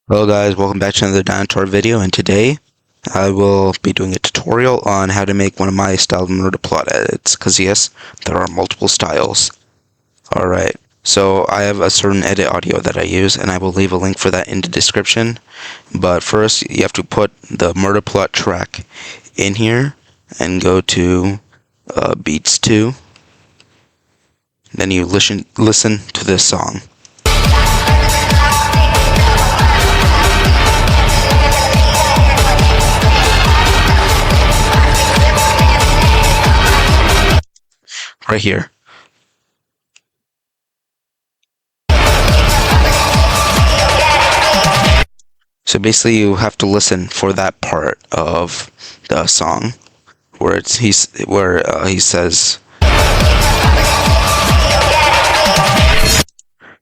Hello guys, welcome back to another dinosaur video, and today I will be doing a tutorial on how to make one of my styled murder plot edits, because yes, there are multiple styles. Alright, so I have a certain edit audio that I use, and I will leave a link for that in the description. But first, you have to put the murder plot track in here, and go to Beats 2. Then you listen to this song. Right here. So basically, you have to listen for that part of the song where he says,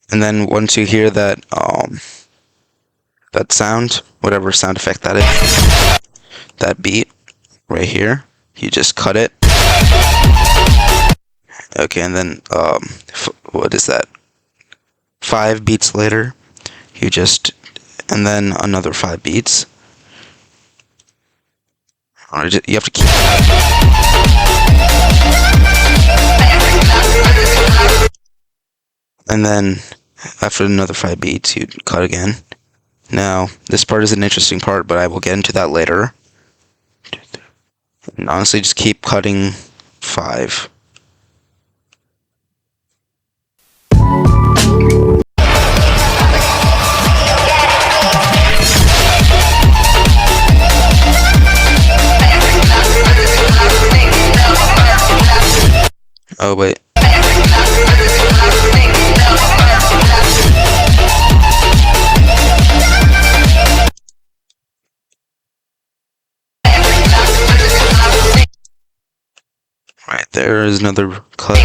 and then once you hear that sound, whatever sound effect that is, that beat right here, you just cut it. Okay, and then what is that? 5 beats later, and then another 5 beats. You have to keep. And then after another 5 beats, you cut again. Now, this part is an interesting part, but I will get into that later. And honestly, just keep cutting 5. Oh, wait. Right, there is another cut.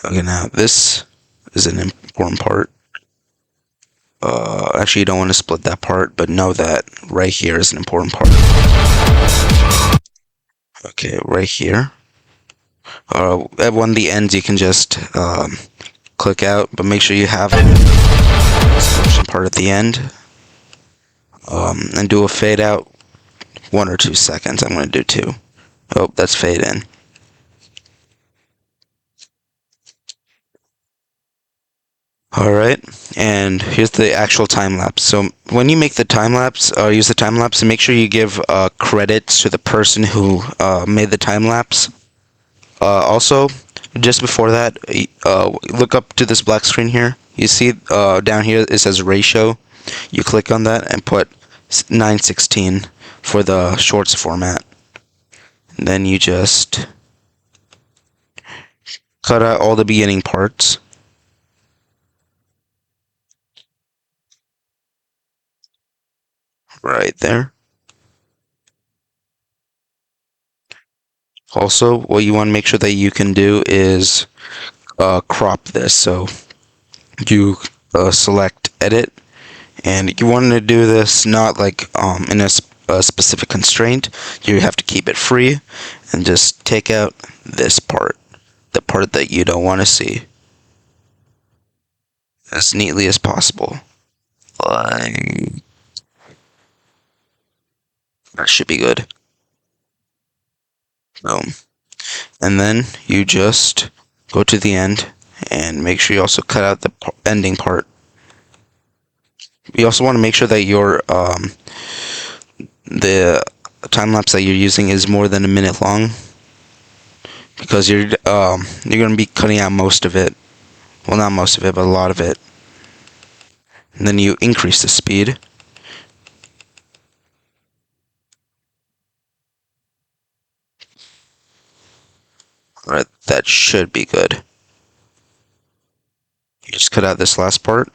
Okay, now this is an important part. Actually, you don't want to split that part, but know that right here is an important part. Okay, right here. At one of the ends, you can just click out, but make sure you have a part at the end. And do a fade out 1 or 2 seconds. I'm going to do 2. Oh, that's fade in. Alright, and here's the actual time lapse. So when you make the time lapse, or use the time lapse, make sure you give credits to the person who made the time lapse. Also, just before that, look up to this black screen here. You see down here it says ratio. You click on that and put 9:16 for the shorts format. And then you just cut out all the beginning parts. Right there. Also, what you want to make sure that you can do is crop this. So you select edit, and you want to do this not like in a specific constraint. You have to keep it free and just take out this part, the part that you don't want to see, as neatly as possible. Like, that should be good. Boom. And then you just go to the end and make sure you also cut out the ending part. You also want to make sure that your the time lapse that you're using is more than a minute long, because you're going to be cutting out most of it. Well, not most of it, but a lot of it. And then you increase the speed. Alright, that should be good. You just cut out this last part,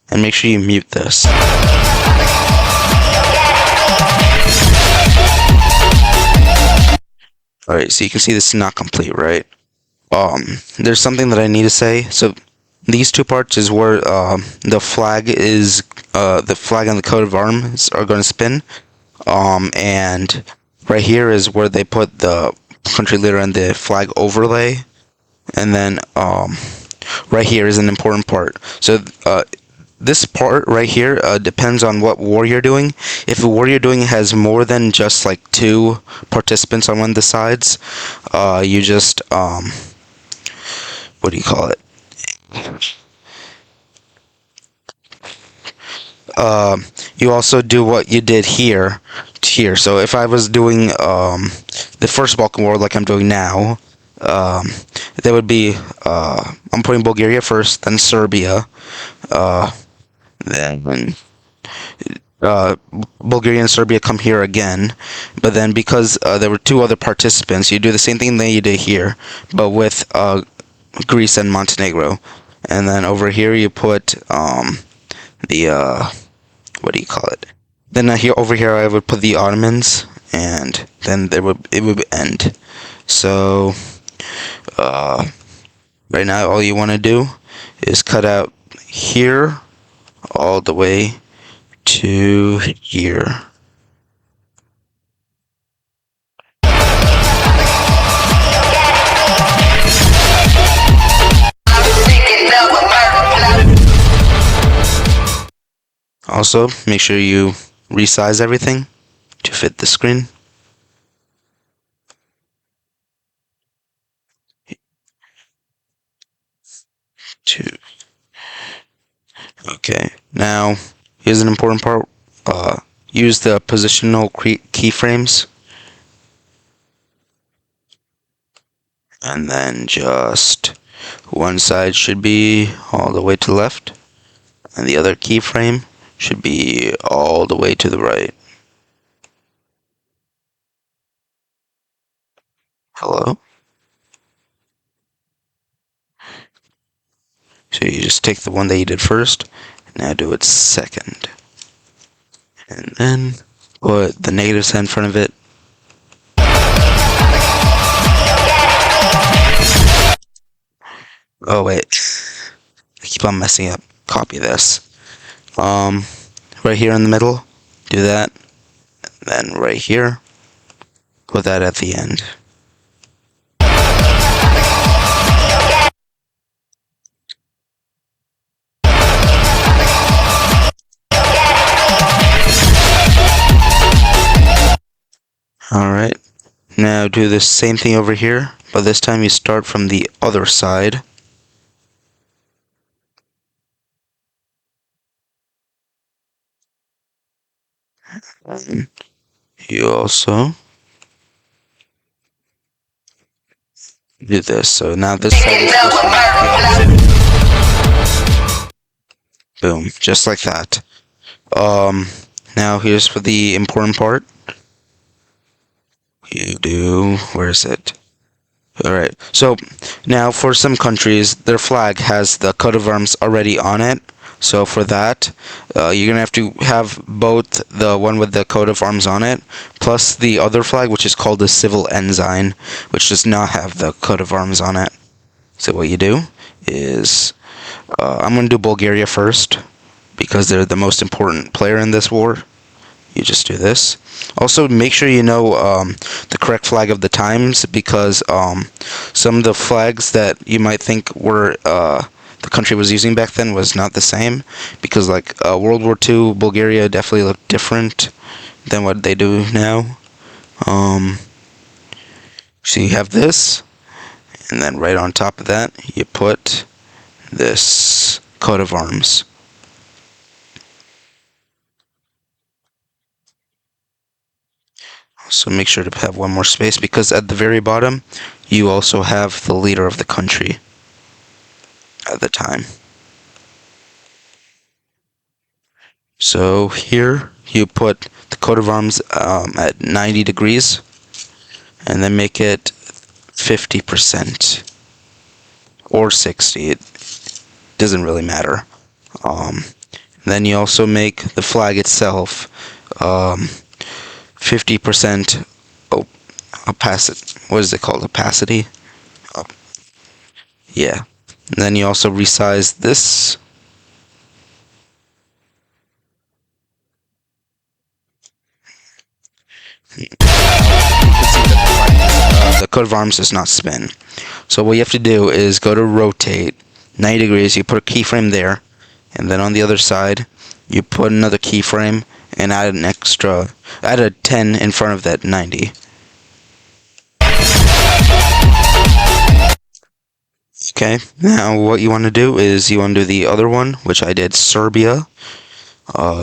and make sure you mute this. Alright, so you can see this is not complete, right? There's something that I need to say. So these 2 parts is where the flag and the coat of arms are going to spin. And right here is where they put the country leader and the flag overlay. And then right here is an important part. So this part right here depends on what war you're doing. If the war you're doing has more than just like two participants on one of the sides, you just what do you call it? You also do what you did here to here. So if I was doing the first Balkan War like I'm doing now, um, there would be I'm putting Bulgaria first, then Serbia, uh, then uh, Bulgaria and Serbia come here again. But then because there were two other participants, you do the same thing that you did here, but with Greece and Montenegro. And then over here you put the what do you call it? Then here over here I would put the Ottomans, and then it would end. So uh, right now all you want to do is cut out here all the way to here. Also, make sure you resize everything to fit the screen. Two. Okay, now here's an important part. Use the positional keyframes, and then just one side should be all the way to the left, and the other keyframe should be all the way to the right. Hello? So you just take the one that you did first, now do it second. And then put the negative sign in front of it. Oh wait, I keep on messing up. Copy this. Right here in the middle, do that. Then right here, put that at the end. Alright, now do the same thing over here, but this time you start from the other side. You also do this. So now this side is boom, just like that. Now here's for the important part. You do, where is it? Alright, so now for some countries, their flag has the coat of arms already on it. So for that, you're going to have to have both the one with the coat of arms on it, plus the other flag, which is called the civil ensign, which does not have the coat of arms on it. So what you do is, I'm going to do Bulgaria first, because they're the most important player in this war. You just do this. Also, make sure you know the correct flag of the times, because some of the flags that you might think were the country was using back then was not the same, because like World War II, Bulgaria definitely looked different than what they do now. So you have this, and then right on top of that, you put this coat of arms. So make sure to have one more space, because at the very bottom, you also have the leader of the country at the time. So here, you put the coat of arms at 90 degrees, and then make it 50% or 60. It doesn't really matter. Then you also make the flag itself 50% opacity. What is it called? Opacity? Yeah. And then you also resize this. The coat of arms does not spin. So what you have to do is go to rotate 90 degrees. You put a keyframe there, and then on the other side, you put another keyframe and add a 10 in front of that 90. Okay, now what you want to do is you want to do the other one, which I did Serbia.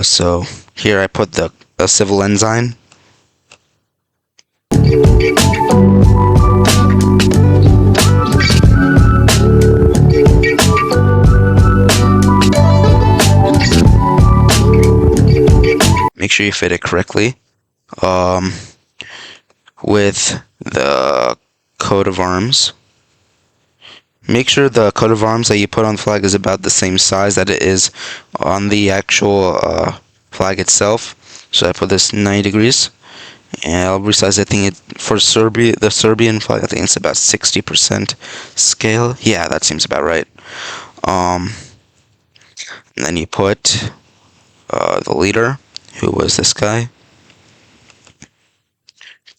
So here I put a civil ensign. Make sure you fit it correctly. With the coat of arms. Make sure the coat of arms that you put on the flag is about the same size that it is on the actual flag itself. So I put this 90 degrees, and I'll resize. I think for Serbia, the Serbian flag, I think it's about 60% scale. Yeah, that seems about right. And then you put the leader, who was this guy.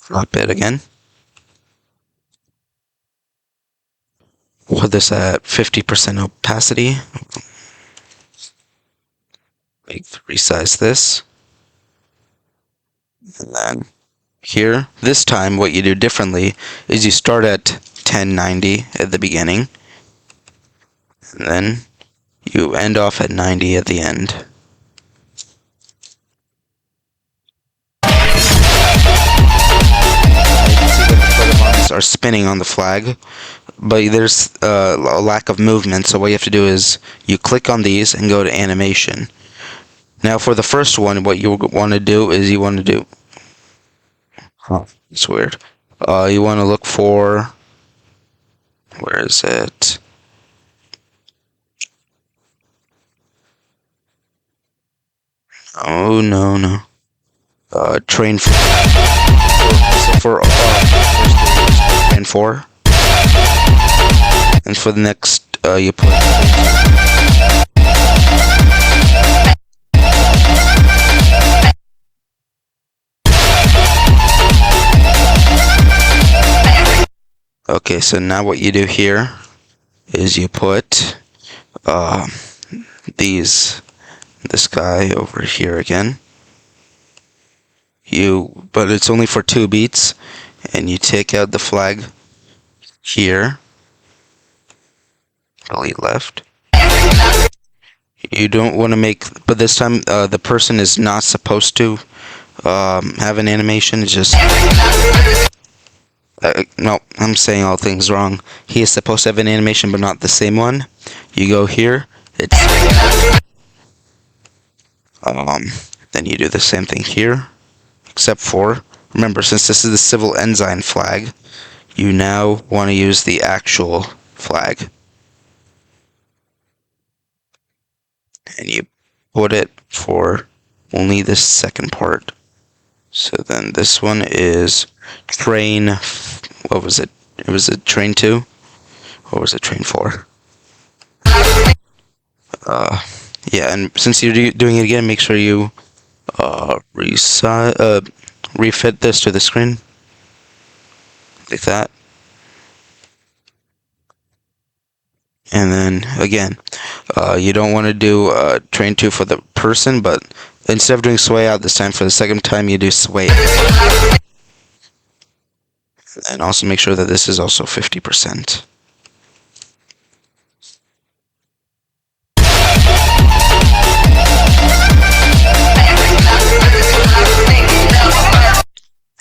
Drop it again. Put this at 50% opacity. Resize this. And then here, this time what you do differently is you start at 1090 at the beginning, and then you end off at 90 at the end. Are spinning on the flag, but there's a lack of movement, so what you have to do is you click on these and go to animation. Now for the first one, what you want to do is you want to do, it's weird, you want to look for, where is it? Oh no. Train 4. For train 4. And for the next, you put. Okay, so now what you do here is you put this guy over here again. But it's only for 2 beats, and you take out the flag here. Delete left. You don't want to make, but this time the person is not supposed to have an animation. It's just no, I'm saying all things wrong. He is supposed to have an animation, but not the same one. You go here. Then you do the same thing here, except for, remember, since this is the civil ensign flag, you now want to use the actual flag. And you put it for only this second part. So then this one is train, what was it? It was a train 2? Or was it train 4? Yeah, and since you're doing it again, make sure you refit this to the screen. Like that. And then, again, you don't want to do train 2 for the person, but instead of doing sway out this time, for the second time, you do sway out. And also make sure that this is also 50%.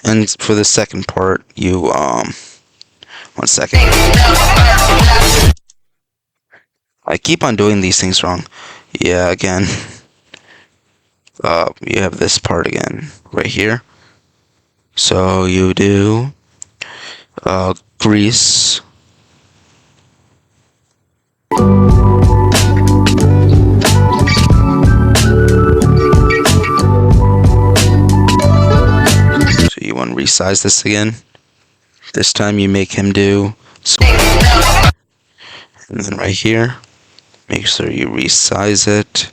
And for the second part, you, 1 second. I keep on doing these things wrong. Yeah, again. You have this part again, right here. So you do, Greece. So you want to resize this again. This time you make him do, and then right here, make sure you resize it.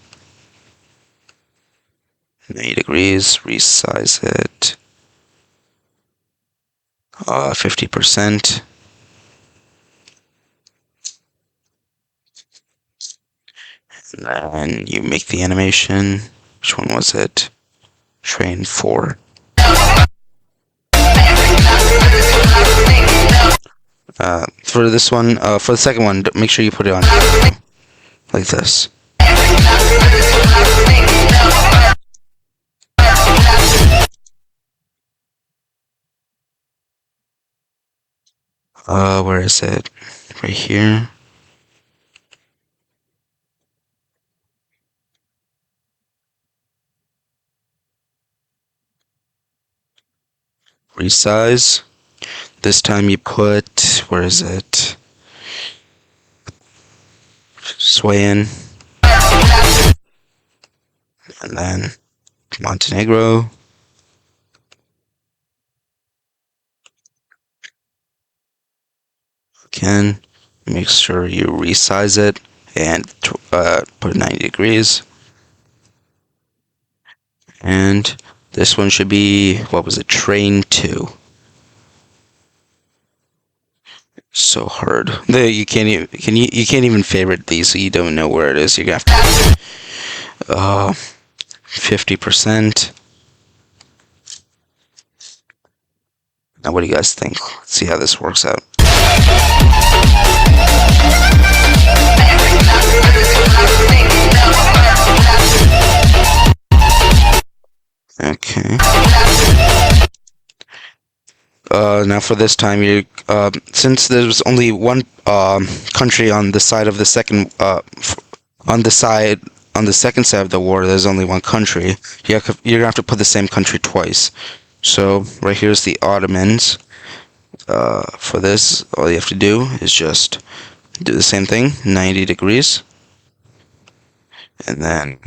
90 degrees, resize it. 50%. And you make the animation. Which one was it? Train 4. For this one, for the second one, make sure you put it on like this. Where is it? Right here. Resize. This time you put, where is it? Sway in. And then Montenegro. Again, make sure you resize it and put 90 degrees. And this one should be, what was it? Train 2. So hard. You can't even you can't even favorite these, so you don't know where it is. You're gonna have to 50%. Now, what do you guys think? Let's see how this works out. Okay. Now for this time, you since there's only one country on the side of the second on the side on the second side of the war, there's only one country. You're gonna have to put the same country twice. So right here's the Ottomans. For this, all you have to do is just do the same thing, 90 degrees, and then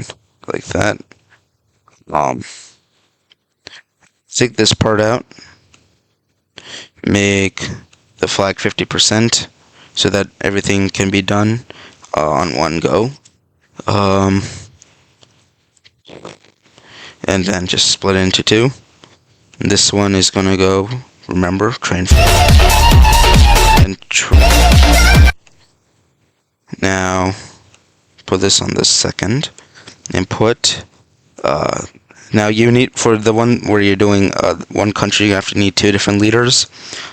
like that. Um, Take this part out, make the flag 50% so that everything can be done on one go. And then just split it into two. And this one is gonna go, remember, train and train. Now put this on the second and put now you need, for the one where you're doing one country, you have to need two different leaders.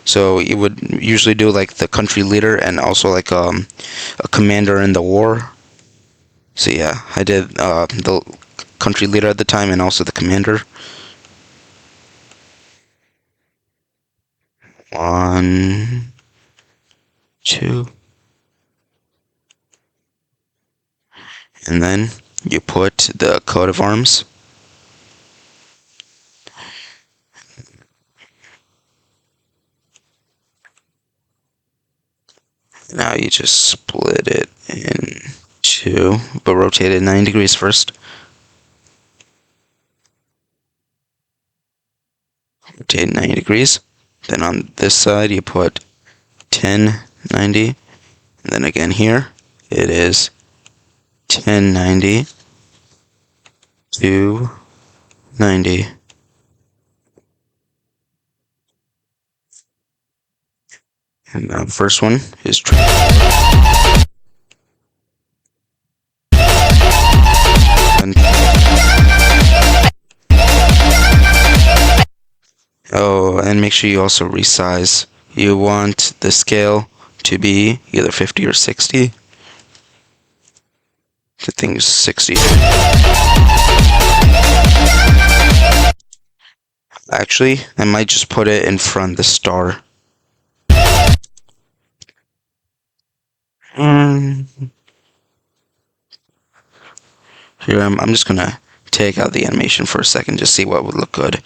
So you would usually do like the country leader and also like a commander in the war. So yeah, I did the country leader at the time and also the commander. 1, 2, and then you put the coat of arms. Now you just split it in two, but rotate it 90 degrees first. Rotate 90 degrees. Then on this side you put 10, 90. And then again here, it is 10, 90, 2, 90. And the first one is and oh, and make sure you also resize. You want the scale to be either 50 or 60. The thing is 60. Actually, I might just put it in front of the star. Here, I'm just gonna take out the animation for a second, just see what would look good.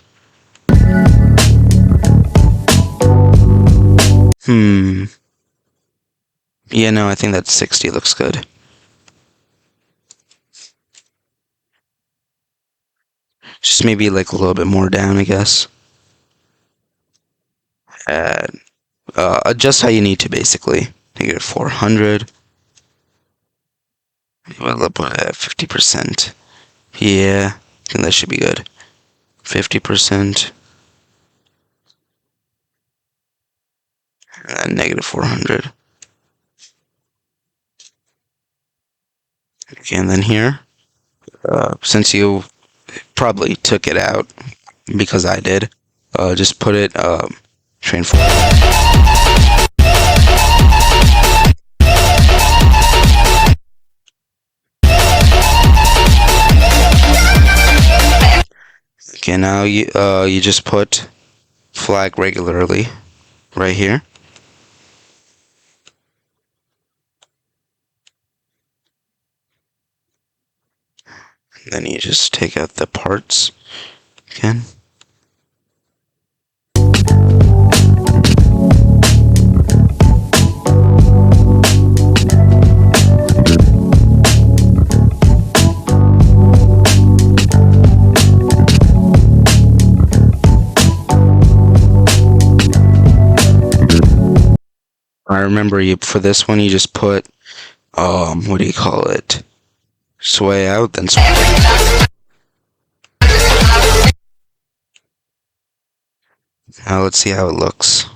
Yeah, no, I think that 60 looks good. Just maybe like a little bit more down, I guess. Adjust how you need to, basically. Negative 400. Well, up at 50%. Yeah, I think that should be good. 50%. And then negative 400. Okay, and then here, since you probably took it out because I did, just put it train forward. Okay, now you just put flag regularly right here. Then you just take out the parts again. I remember you for this one you just put what do you call it? Sway out, then sway. Now let's see how it looks.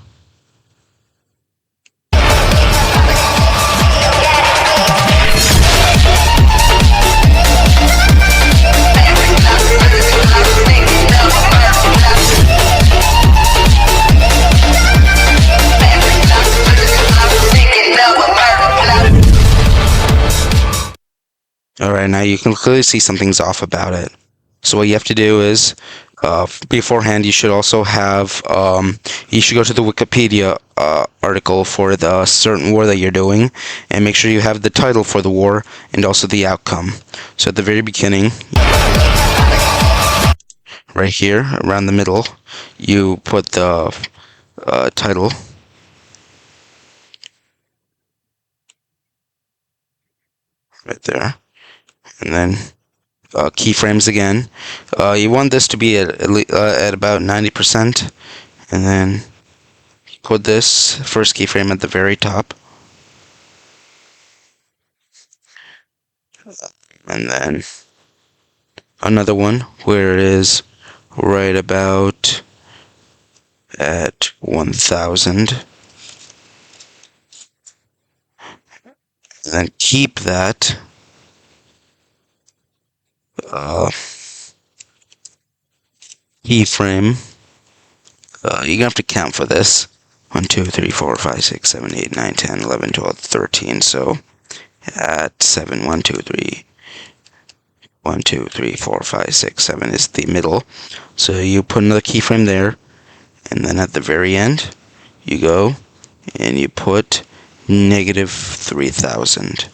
Alright, now you can clearly see something's off about it. So what you have to do is, beforehand, you should also have, you should go to the Wikipedia article for the certain war that you're doing, and make sure you have the title for the war and also the outcome. So at the very beginning, right here, around the middle, you put the title. Right there. And then keyframes again. You want this to be at about 90%, and then put this first keyframe at the very top, and then another one where it is right about at 1000, and then keep that keyframe. You're gonna have to count for this. 1, 2, 3, 4, 5, 6, 7, 8, 9, 10, 11, 12, 13. So at 7, 1, 2, 3, 1, 2, 3, 4, 5, 6, 7 is the middle. So you put another keyframe there, and then at the very end, you go and you put negative 3000.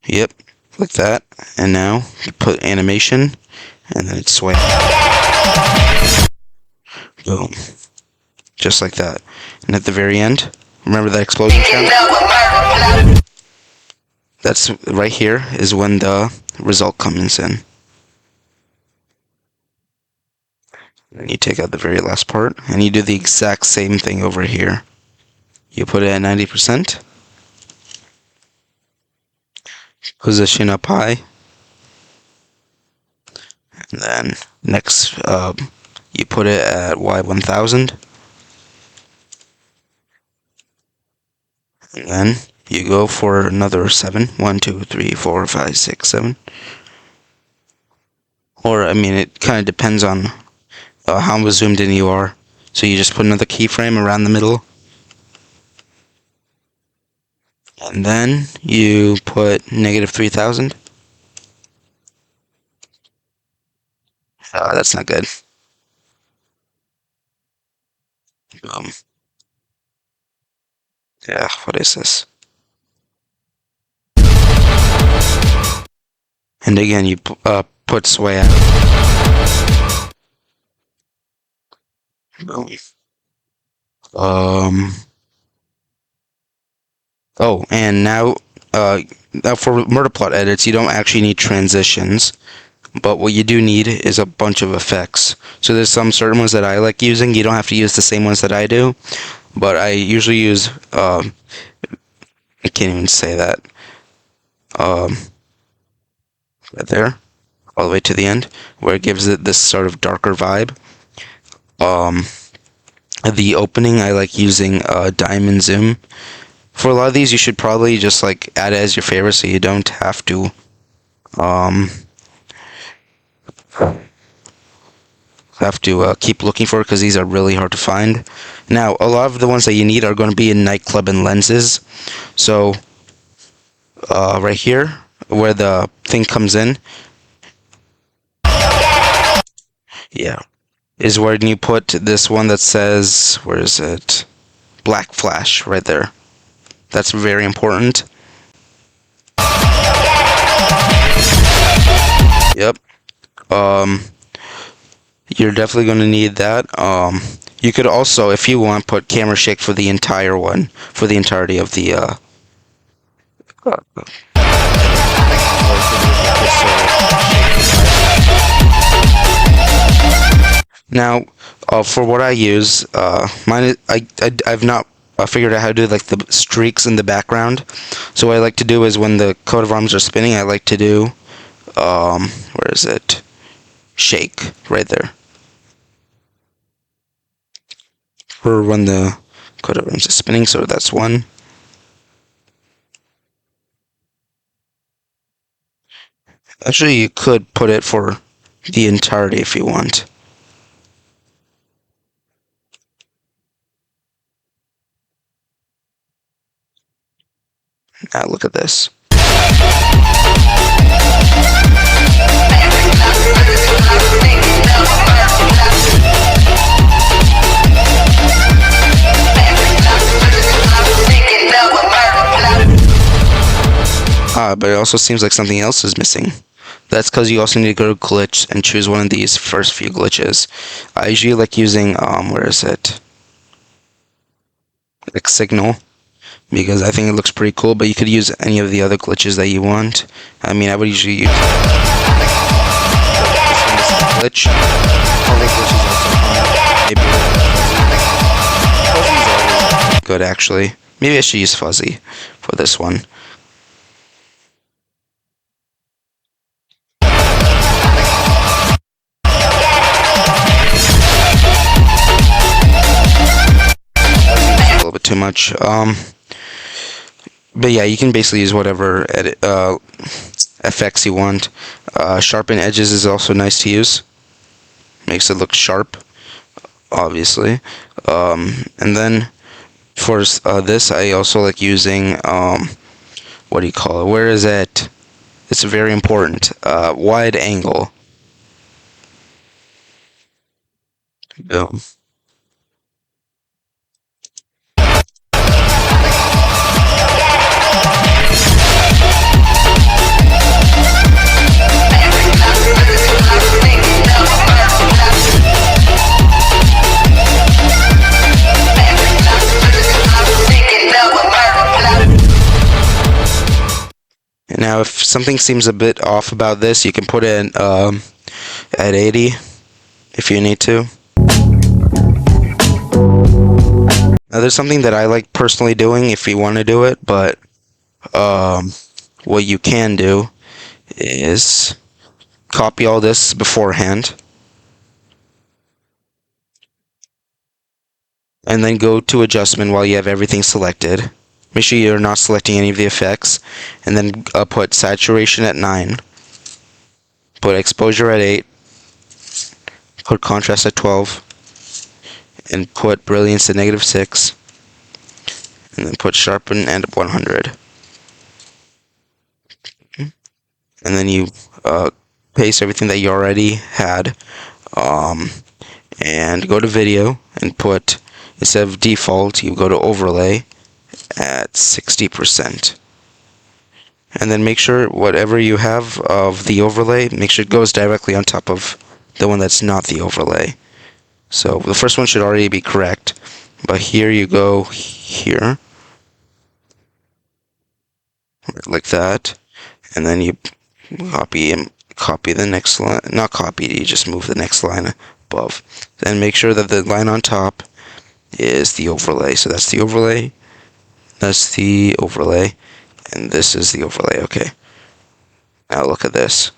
Yep, like that. And now you put animation, and then it's sway. Boom. Just like that. And at the very end, remember that explosion sound? That's right here is when the result comes in. Then you take out the very last part, and you do the exact same thing over here. You put it at 90%. Position up high. And then next, you put it at Y1000. And then you go for another 7. 1, 2, 3, 4, 5, 6, 7. Or, I mean, it kind of depends on how zoomed in you are. So you just put another keyframe around the middle. And then you put negative 3000. That's not good. Yeah, what is this? And again, you put sway out. Boom. Oh, and now for murder plot edits, you don't actually need transitions, but what you do need is a bunch of effects. So there's some certain ones that I like using. You don't have to use the same ones that I do, but I usually use I can't even say that. Right there, all the way to the end, where it gives it this sort of darker vibe. the opening, I like using diamond zoom. For a lot of these, you should probably just like add it as your favorite, so you don't um have to keep looking for it, because these are really hard to find. Now, a lot of the ones that you need are going to be in nightclub and lenses. So, right here, where the thing comes in, yeah, is where you put this one that says, where is it? Black flash, right there. That's very important. Yep. Um, you're definitely going to need that. You could also, if you want, put camera shake for the entire one, for the entirety of the now, for what I use, I've not figured out how to do like the streaks in the background. So what I like to do is when the coat of arms are spinning, I like to do, where is it? Shake right there. For when the coat of arms is spinning, so that's one. Actually, you could put it for the entirety if you want. Now look at this. But it also seems like something else is missing. That's because you also need to go to glitch and choose one of these first few glitches. I usually like using, where is it? Like signal, because I think it looks pretty cool, but you could use any of the other glitches that you want. I mean, I would usually use this glitch. Other glitches also fine. Maybe fuzzy's always good, actually. Maybe I should use fuzzy for this one. A little bit too much. But yeah, you can basically use whatever edit, effects you want. Sharpen edges is also nice to use. Makes it look sharp, obviously. And then for this, I also like using, what do you call it? Where is it? It's very important. Wide angle. Boom. Now, if something seems a bit off about this, you can put it at 80 if you need to. Now, there's something that I like personally doing if you want to do it, but what you can do is copy all this beforehand, and then go to adjustment while you have everything selected. Make sure you're not selecting any of the effects, and then put saturation at 9, put exposure at 8, put contrast at 12, and put brilliance at -6, and then put sharpen at 100. And then you paste everything that you already had, and go to video and put, instead of default, you go to overlay at 60%. And then make sure whatever you have of the overlay, make sure it goes directly on top of the one that's not the overlay. So the first one should already be correct, but here you go here, like that, and then you copy the next line, not copy, you just move the next line above. Then make sure that the line on top is the overlay. So that's the overlay, that's the overlay, and this is the overlay. Okay. Now look at this.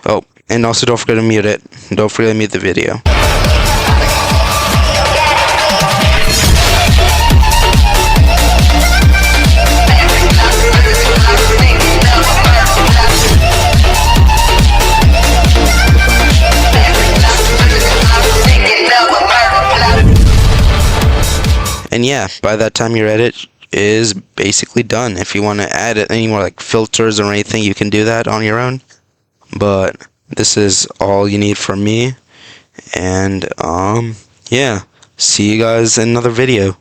Oh, and also don't forget to mute it. Don't forget to mute the video. yeah, by that time your edit is basically done. If you want to add any more like filters or anything, you can do that on your own. But this is all you need from me. And yeah, see you guys in another video.